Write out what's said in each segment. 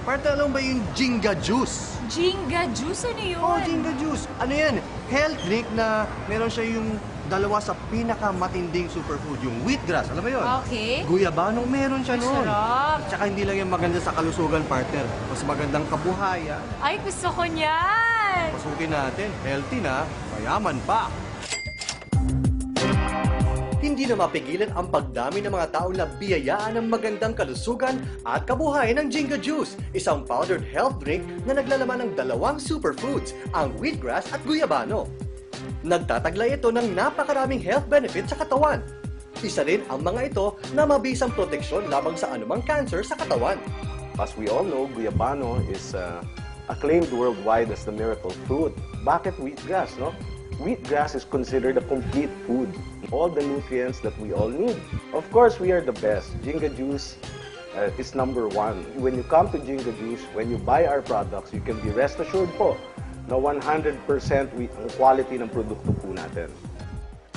Partner, alam ba yung Jinga Juice? Jinga Juice? Ano yun? Oh, Jinga Juice. Ano yan? Health drink na meron siya yung dalawa sa pinakamatinding superfood, yung wheatgrass. Alam mo yun? Okay. Guyabanong meron siya noon. Sarap. Tsaka hindi lang yung maganda sa kalusugan, partner. Mas magandang kabuhayan. Ay, gusto ko niyan. Pasukin natin. Healthy na, mayaman pa. Hindi na mapigilan ang pagdami ng mga taong nabiyayaan ng magandang kalusugan at kabuhayan ng Jinga Juice, isang powdered health drink na naglalaman ng dalawang superfoods, ang wheatgrass at guyabano. Nagtataglay ito ng napakaraming health benefits sa katawan. Isa rin ang mga ito na mabisang proteksyon labang sa anumang cancer sa katawan. As we all know, guyabano is acclaimed worldwide as the miracle fruit. Bakit wheatgrass, no? Wheatgrass is considered a complete food. All the nutrients that we all need. Of course, we are the best. Jinga Juice is number one. When you come to Jinga Juice, when you buy our products, you can be rest assured po na 100% ang quality ng produkto po natin.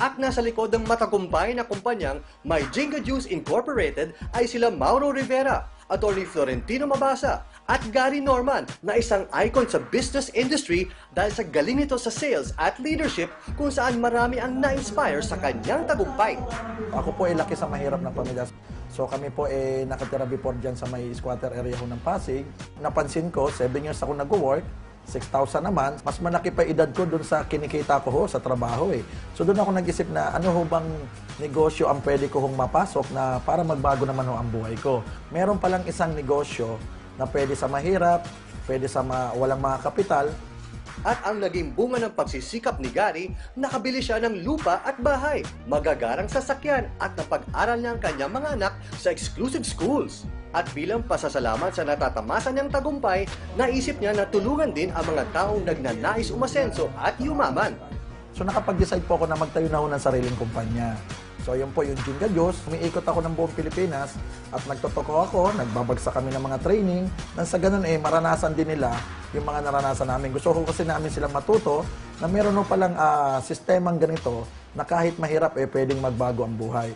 At nasa likod ng matagumpay na kumpanyang My Jinga Juice Incorporated ay sila Mauro Rivera, Attorney Florentino Mabasa, at Gary Norman na isang icon sa business industry dahil sa galing nito sa sales at leadership kung saan marami ang na-inspire sa kanyang tagumpay. Ako po ay laki sa mahirap na pamilya. So kami po ay nakatira before dyan sa may squatter area ho ng Pasig. Napansin ko, 7 years ako nag-work, 6,000 naman. Mas malaki pa edad ko dun sa kinikita ko ho, sa trabaho eh. So doon ako nag-isip na ano ho bang negosyo ang pwede ko hong mapasok na para magbago naman ho ang buhay ko. Meron palang isang negosyo na pwede sa mahirap, pwede sa walang mga kapital. At ang naging bunga ng pagsisikap ni Gary, nakabili siya ng lupa at bahay, magagarang sasakyan at napag-aral niya ang kanyang mga anak sa exclusive schools. At bilang pasasalamat sa natatamasan niyang tagumpay, naisip niya na tulungan din ang mga taong nagnanais umasenso at yumaman. So nakapag-decide po ako na magtayo na ho ng sariling kumpanya. So yun po yung Jinga Juice. Umiikot ako ng buong Pilipinas at nagtotoko ako, nagbabagsak kami ng mga training. Nang sa ganun maranasan din nila yung mga naranasan namin. Gusto ko kasi namin silang matuto na meron ho palang sistemang ganito na kahit mahirap pwedeng magbago ang buhay.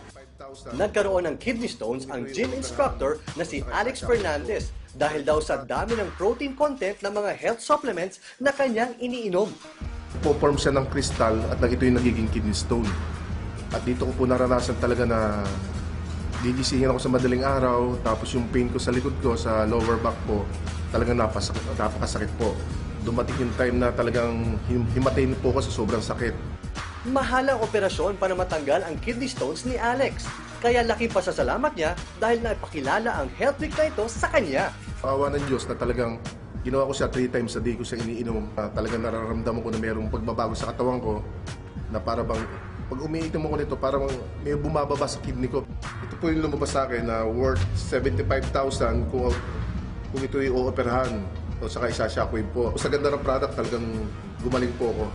Nagkaroon ng kidney stones ang gym instructor na si Alex Fernandez dahil daw sa dami ng protein content ng mga health supplements na kanyang iniinom. Po-form siya ng kristal at ito yung nagiging kidney stone. At dito ko po naranasan talaga na gigisingin ako sa madaling araw, tapos yung pain ko sa likod ko, sa lower back po, talagang napakasakit po. Dumating yung time na talagang himatayin po ako sa sobrang sakit. Mahalang operasyon para matanggal ang kidney stones ni Alex. Kaya laking pasasalamat niya dahil naipakilala ang health drink na ito sa kanya. Paawa ng Diyos na talagang ginawa ko siya 3 times a day ko siya iniinom. Talagang nararamdaman ko na mayroong pagbabago sa katawan ko na para bang pag umiinom ako nito, parang may bumababa sa kidney ko. Ito po yung lumabas sa akin na worth 75,000 kung ito yung ooperahan o saka isa-shockwave po. Sa ganda ng product, talagang gumaling po ako.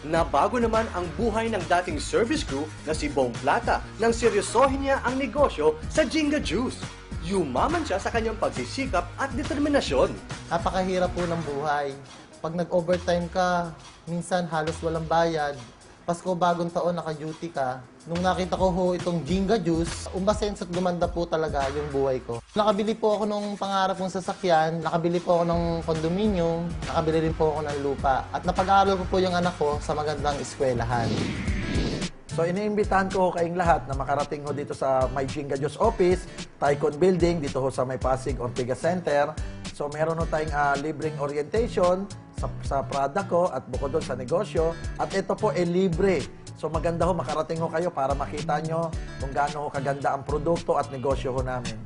Nabago naman ang buhay ng dating service crew na si Bong Plata nang seryosohin niya ang negosyo sa Jinga Juice. Yumaman siya sa kanyang pagsisikap at determinasyon. Napakahirap po ng buhay. Pag nag-overtime ka, minsan halos walang bayad. Pasko, bagong taon, naka-duty ka. Nung nakita ko ho itong Jinga Juice, umasenso at gumanda po talaga yung buhay ko. Nakabili po ako ng pangarap kong sasakyan, nakabili po ako ng condominium, nakabili rin po ako ng lupa. At napag-aaral ko po yung anak ko sa magandang eskwelahan. So iniimbitahan ko kayong lahat na makarating ho dito sa My Jinga Juice Office, Tycoon Building, dito ho sa May Pasig Ortigas Center. So meron ho tayong libreng orientation sa product ko at bukod doon sa negosyo. At ito po libre. So maganda ho, makarating ho kayo para makita nyo kung gaano ho kaganda ang produkto at negosyo ho namin.